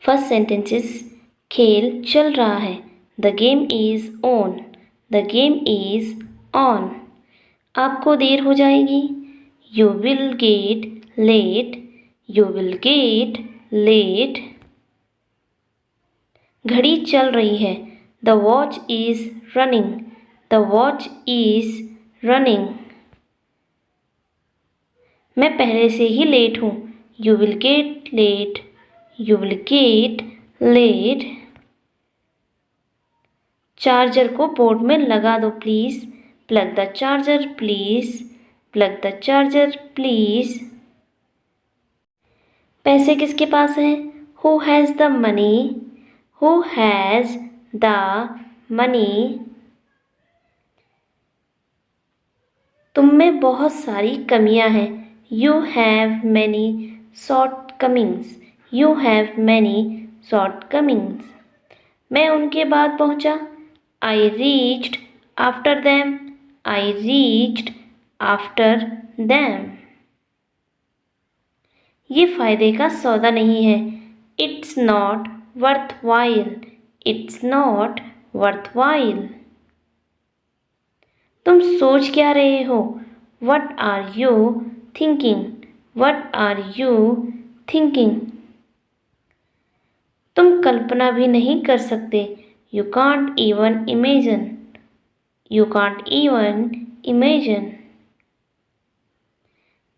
First sentence is खेल चल रहा है। The game is on. The game is on. आपको देर हो जाएगी। You will get late. You will get late. घड़ी चल रही है। द वॉच इज रनिंग। द वॉच इज रनिंग। मैं पहले से ही लेट हूँ। You will get late. You will get late. Charger को बोर्ड में लगा दो please. Plug the charger please. Plug the charger please. पैसे किसके पास हैं? Who has the money? Who has the money? तुम में बहुत सारी कमियां हैं। You have many shortcomings. You have many shortcomings. मैं उनके बाद पहुंचा। I reached after them. I reached after them. ये फायदे का सौदा नहीं है। It's not worthwhile. It's not worthwhile. तुम सोच क्या रहे हो? What are you thinking? What are you thinking? तुम कल्पना भी नहीं कर सकते। You can't even imagine. You can't even imagine.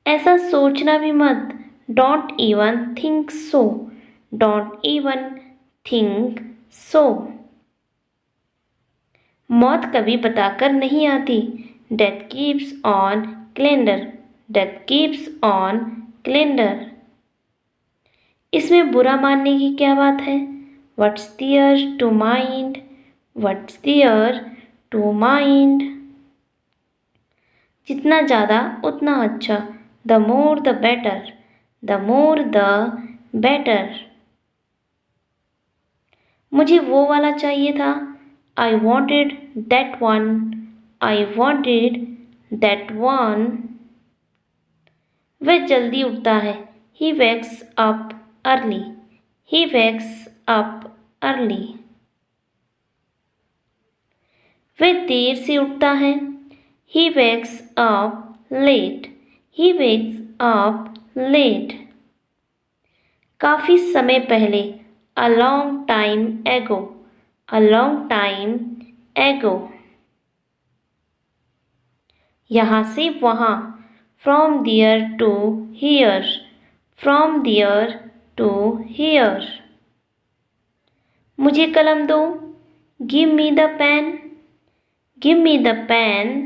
ऐसा सोचना भी मत। Don't even think so. Don't even think so. मौत कभी बताकर नहीं आती। Death keeps on calendar. Death keeps on calendar. इसमें बुरा मानने की क्या बात है? What's there to mind? What's there to mind? जितना ज़्यादा उतना अच्छा। The more the better. The more the better. मुझे वो वाला चाहिए था। I wanted that one. I wanted that one. वह जल्दी उठता है। He wakes up early. He wakes up early. वह देर से उठता है। He wakes up late. He wakes up late. काफी समय पहले। A long time ago. A long time ago. यहाँ से वहाँ। From there to here. From there to here. मुझे कलम दो। Give me the pen. Give me the pen.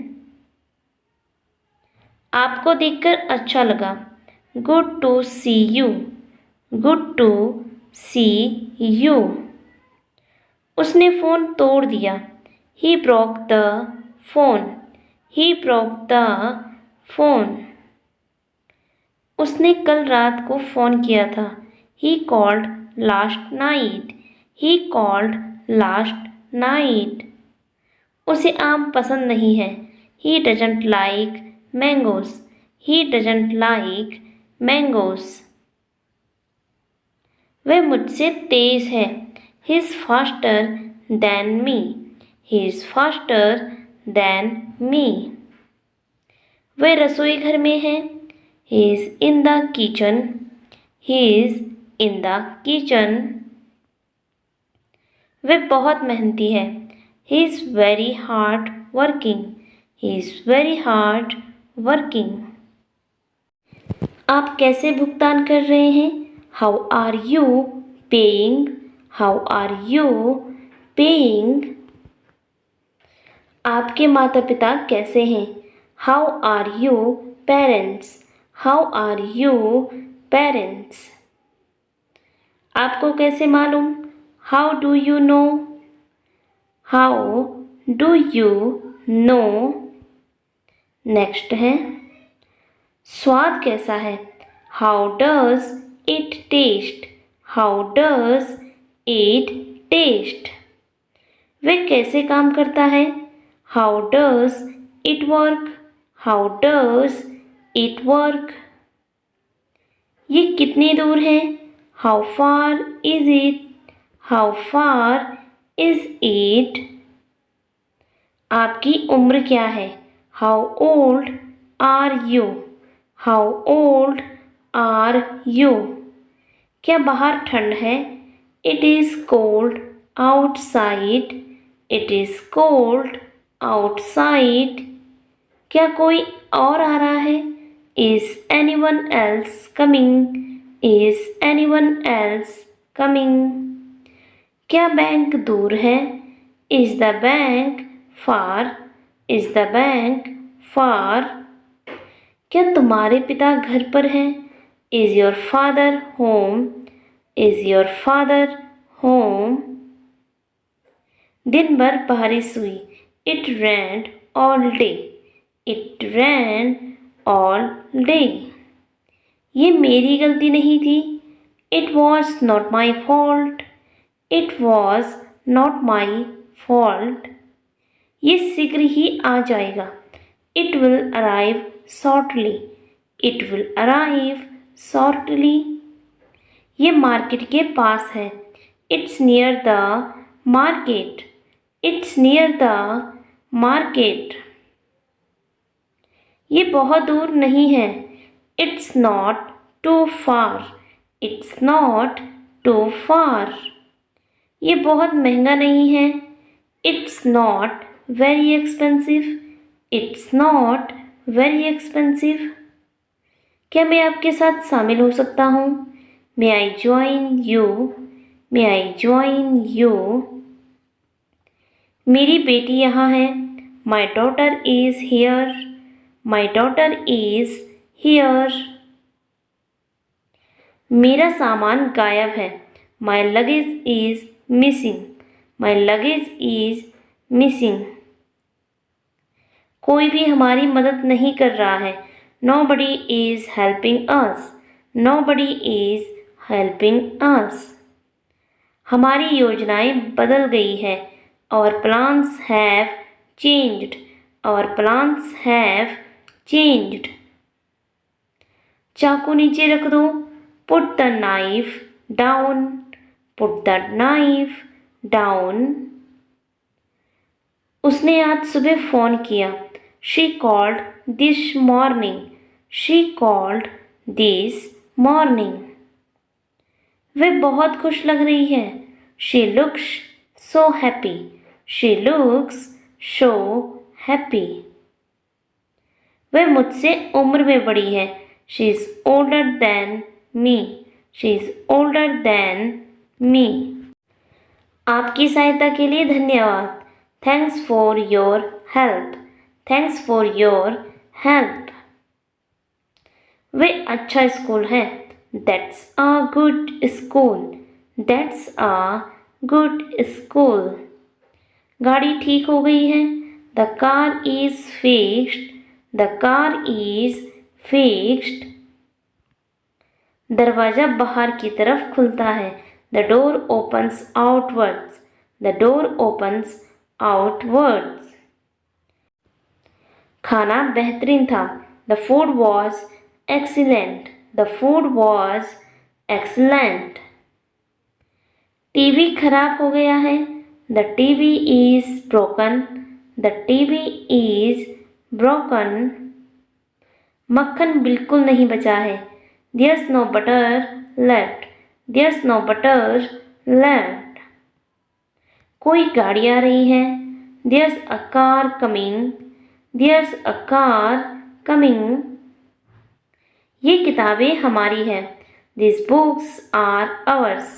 आपको देखकर अच्छा लगा। Good to see you. Good to see you. उसने फ़ोन तोड़ दिया। He broke the phone. He broke the phone. उसने कल रात को फ़ोन किया था। He called last night. He called last night. उसे आम पसंद नहीं है। He doesn't like mangoes. He doesn't like mangoes. वह मुझसे तेज़ है। He is faster than me. He is faster than me. वह रसोई घर में है। He is in the kitchen. He is in the kitchen. वह बहुत मेहनती है। He is very hard working. He is very hard working. आप कैसे भुगतान कर रहे हैं? How are you paying? How are you paying? आपके माता पिता कैसे हैं? How are you parents? How are you parents? आपको कैसे मालूम? How do you know? How do you know? Next है स्वाद कैसा है? How does it taste? How does it taste? वह कैसे काम करता है? How does it work? How does it work? ये कितनी दूर है? How far is it? How far is it? आपकी उम्र क्या है? How old are you? How old are you? क्या बाहर ठंड है? It is cold outside. It is cold outside. क्या कोई और आ रहा है? Is anyone else coming? Is anyone else coming? क्या बैंक दूर है? Is the bank far? Is the bank far? क्या तुम्हारे पिता घर पर हैं? Is your father home? Is your father home? दिन भर बारिश हुई. It rained all day. It rained all day. ये मेरी गलती नहीं थी. It was not my fault. It was not my fault. ये शीघ्र ही आ जाएगा. It will arrive shortly. It will arrive shortly. ये मार्केट के पास है. It's near the market. It's near the market. ये बहुत दूर नहीं है. It's not too far. It's not too far. ये बहुत महंगा नहीं है. It's not very expensive. It's not very expensive. क्या मैं आपके साथ शामिल हो सकता हूँ? May I join you? May I join you? मेरी बेटी यहाँ है. My daughter is here. My daughter is here. मेरा सामान गायब है. My luggage is missing. My luggage is missing. कोई भी हमारी मदद नहीं कर रहा है. Nobody is helping us. Nobody is helping us. हमारी योजनाएं बदल गई है. Our plans have changed. Our plans have changed. चाकू नीचे रख दो. Put the knife down. Put the knife down. उसने आज सुबह फ़ोन किया. She called this morning. She called this morning. वह बहुत खुश लग रही है. She looks so happy. She looks so happy. वह मुझसे उम्र में बड़ी है. She is older than me. She is older than me. आपकी सहायता के लिए धन्यवाद. Thanks for your help. Thanks for your help. वह अच्छा स्कूल है. That's a good school. That's a good school. गाड़ी ठीक हो गई है. The car is fixed. The car is fixed. दरवाजा बाहर की तरफ खुलता है. The door opens outwards. The door opens outwards. खाना बेहतरीन था. The food was excellent. The food was excellent. TV खराब हो गया है. The TV is broken. The TV is broken. मक्खन बिल्कुल नहीं बचा है. There's no butter left. There's no butter left. कोई गाड़ी आ रही है. There's a car coming. There's a car coming. ये किताबें हमारी हैं. These books are ours.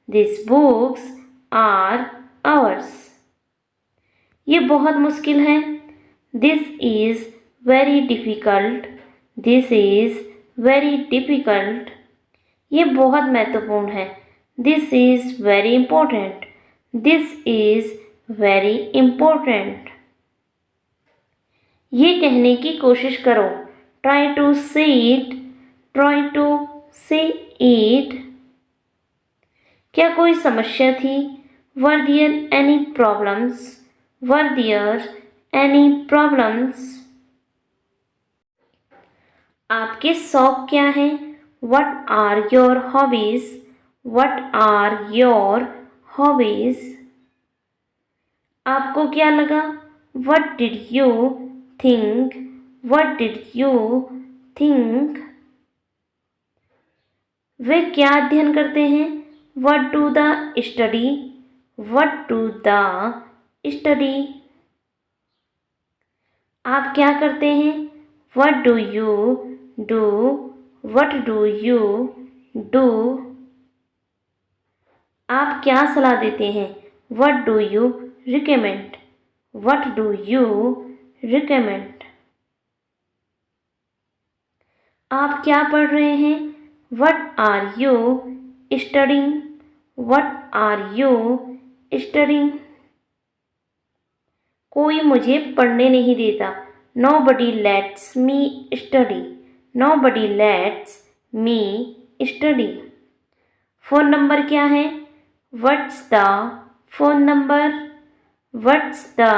These books are ours. ये बहुत मुश्किल है. This is very difficult. This is very difficult. ये बहुत महत्वपूर्ण है. This is very important. This is very important. ये कहने की कोशिश करो. Try to say it. Try to say it. क्या कोई समस्या थी? Were there any problems? Were there any problems? आपके शौक क्या हैं? What are your hobbies? What are your hobbies? आपको क्या लगा? What did you think? What did you think? वे क्या अध्ययन करते हैं? What do the study? What do the study? आप क्या करते हैं? What do you do? What do you do? आप क्या सलाह देते हैं? What do you recommend? What do you recommend? आप क्या पढ़ रहे हैं? What are you studying? What are you studying? कोई मुझे पढ़ने नहीं देता. Nobody lets me study. Nobody lets me study. Phone number क्या है? What's the phone number? What's the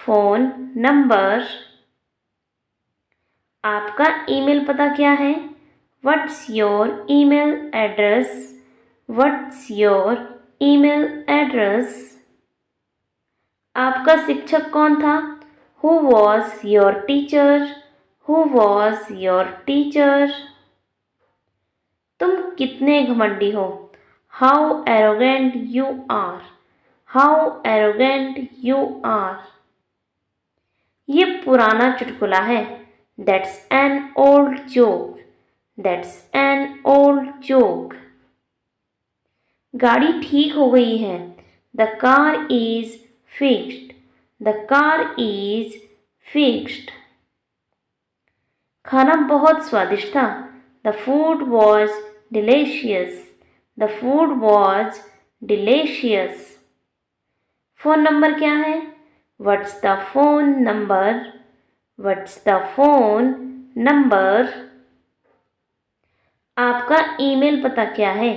phone number? आपका ईमेल पता क्या है? What's your email address? What's your email address? आपका शिक्षक कौन था? Who was your teacher? Who was your teacher? तुम कितने घमंडी हो? How arrogant you are. How arrogant you are. ये पुराना चुटकुला है. That's an old joke. That's an old joke. गाड़ी ठीक हो गई है. The car is fixed. The car is fixed. खाना बहुत स्वादिष्ट था. The food was delicious. The food was delicious. Phone number क्या है? What's the phone number? What's the phone number? आपका ईमेल पता क्या है?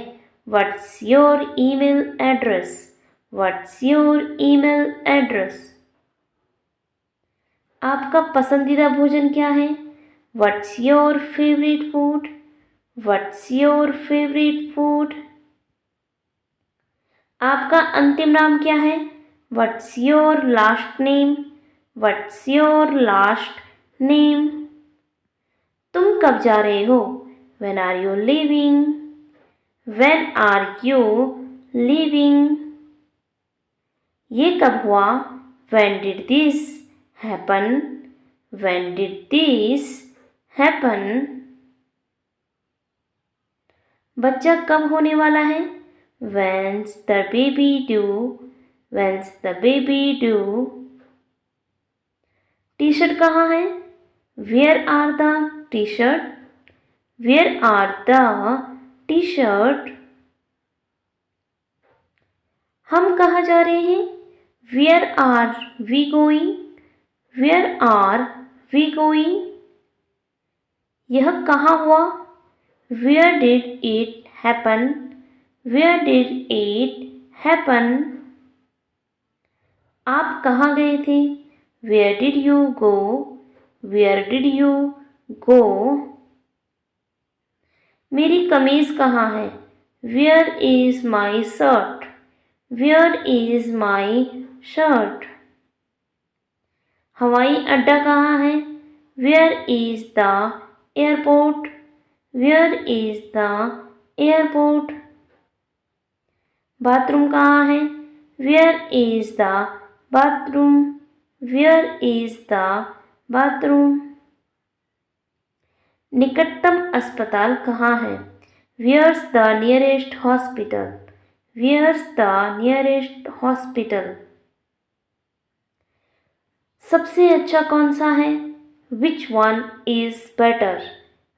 What's your email address? What's your email address? आपका पसंदीदा भोजन क्या है? What's your favorite food? What's your favorite food? आपका अंतिम नाम क्या है? What's your last name? What's your last name? तुम कब जा रहे हो? When are you leaving? When are you leaving? ये कब हुआ? When did this happen? When did this happen? बच्चा कब होने वाला है? When's the baby due? When's the baby due? T shirt कहाँ है? Where are the t-shirt? Where are the t-shirt? हम कहाँ जा रहे हैं? Where are we going? Where are we going? यह कहाँ हुआ? Where did it happen? Where did it happen? आप कहाँ गए थे? Where did you go? Where did you go? मेरी कमीज कहाँ है? Where is my shirt? Where is my shirt? हवाई अड्डा कहाँ है? Where is the airport? Where is the airport? Bathroom कहाँ है? Where is the bathroom? Where is the bathroom? निकटतम अस्पताल कहाँ है? Where's the nearest hospital? Where's the nearest hospital? सबसे अच्छा कौन सा है? Which one is better?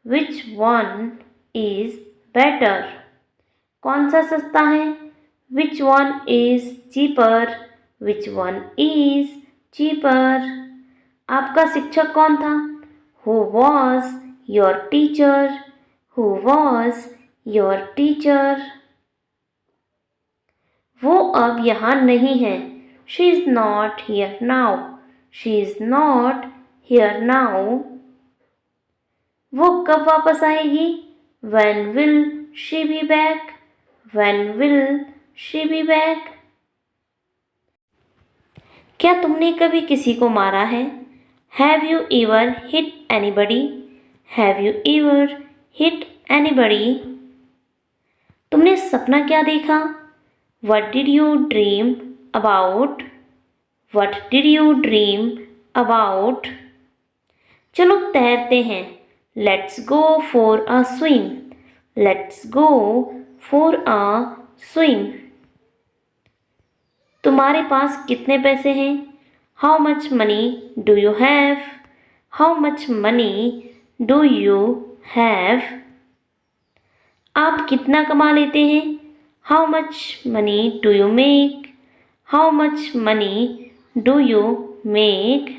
Which one is better? कौन सा सस्ता है? Which one is cheaper? Which one is cheaper? आपका शिक्षक कौन था? Who was your teacher? Who was your teacher? वो अब यहाँ नहीं है. She is not here now. She is not here now. वो कब वापस आएगी? When will she be back? When will she be back? क्या तुमने कभी किसी को मारा है? Have you ever hit anybody? Have you ever hit anybody? तुमने सपना क्या देखा? What did you dream about? What did you dream about? चलो तैरते हैं। Let's go for a swim. Let's go for a swim. तुम्हारे पास कितने पैसे हैं? How much money do you have? How much money do you have? आप कितना कमा लेते हैं? How much money do you make? How much money do you make?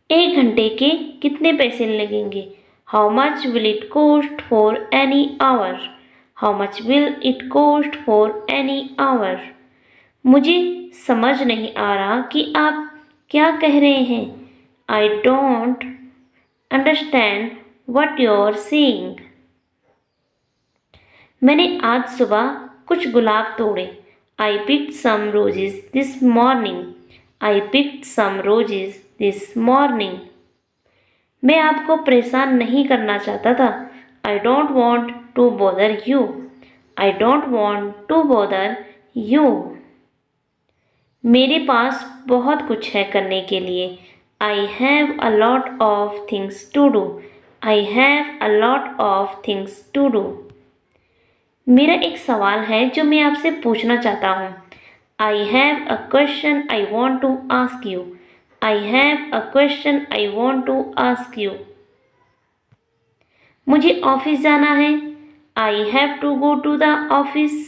1 घंटे के कितने पैसे लगेंगे? How much will it cost for any hour? How much will it cost for any hour? मुझे समझ नहीं आ रहा कि आप क्या कह रहे हैं। I don't understand what you're saying. मैंने आज सुबह कुछ गुलाब तोड़े। I picked some roses this morning. I picked some roses this morning. मैं आपको परेशान नहीं करना चाहता था। I don't want to bother you. I don't want to bother you. मेरे पास बहुत कुछ है करने के लिए। I have a lot of things to do. I have a lot of things to do. मेरा एक सवाल है जो मैं आपसे पूछना चाहता हूँ। I have a question I want to ask you. I have a question I want to ask you. मुझे ऑफिस जाना है। I have to go to the office.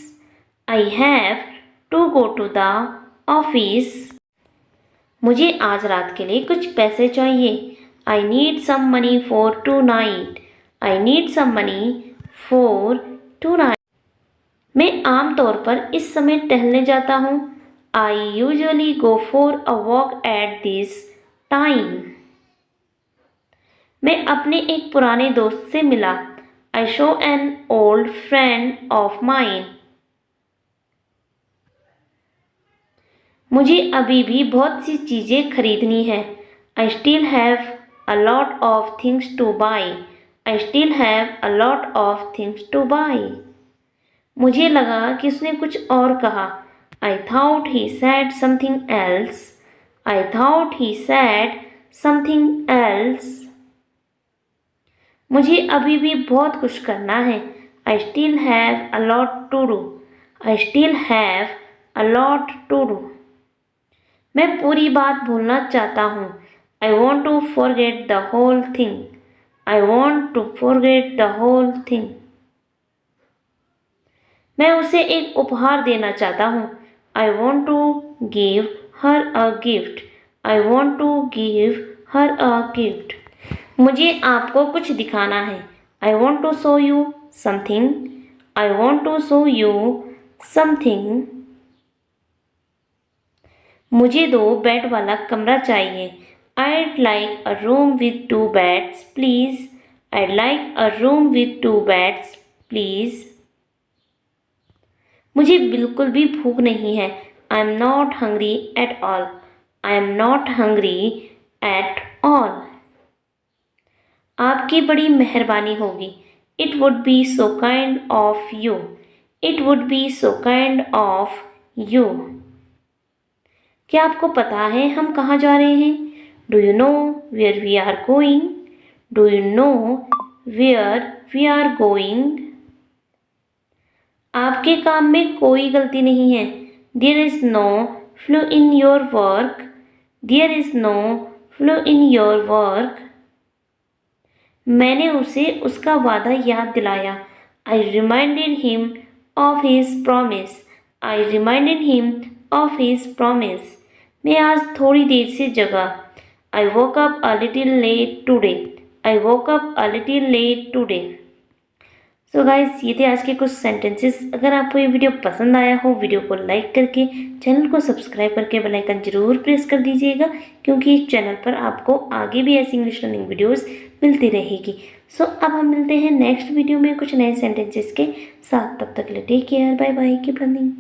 I have to go to the office. मुझे आज रात के लिए कुछ पैसे चाहिए। I need some money for tonight. I need some money for tonight. मैं आमतौर पर इस समय टहलने जाता हूँ। I usually go for a walk at this time. मैं अपने एक पुराने दोस्त से मिला। I saw an old friend of mine. मुझे अभी भी बहुत सी चीज़ें खरीदनी है। I still have a lot of things to buy. I still have a lot of things to buy. मुझे लगा कि उसने कुछ और कहा। I thought he said something else. I thought he said something else. मुझे अभी भी बहुत कुछ करना है। I still have a lot to do. I still have a lot to do. मैं पूरी बात भूलना चाहता हूँ। I want to forget the whole thing. I want to forget the whole thing. मैं उसे एक उपहार देना चाहता हूँ। I want to give her a gift. I want to give her a gift. मुझे आपको कुछ दिखाना है। I want to show you something. I want to show you something. मुझे 2 बेड वाला कमरा चाहिए। I'd like a room with 2 beds, please. I'd like a room with 2 beds, please. मुझे बिल्कुल भी भूख नहीं है। I'm not hungry at all. I'm not hungry at all. आपकी बड़ी मेहरबानी होगी। It would be so kind of you. It would be so kind of you. क्या आपको पता है हम कहाँ जा रहे हैं? Do you know where we are going? Do you know where we are going? आपके काम में कोई गलती नहीं है। There is no flaw in your work. There is no flaw in your work. मैंने उसे उसका वादा याद दिलाया। I reminded him of his promise. I reminded him of his promise. मैं आज थोड़ी देर से जगा। I woke up a little late today. I woke up a little late today. So guys, ये थे आज के कुछ सेंटेंसेस। अगर आपको ये वीडियो पसंद आया हो, वीडियो को लाइक करके चैनल को सब्सक्राइब करके बेल आइकन जरूर प्रेस कर दीजिएगा, क्योंकि इस चैनल पर आपको आगे भी ऐसी इंग्लिश लर्निंग वीडियोस मिलती रहेगी। सो अब हम मिलते हैं नेक्स्ट वीडियो में कुछ नए सेंटेंसेस के साथ। तब तक के लिए take care, bye bye, keep learning.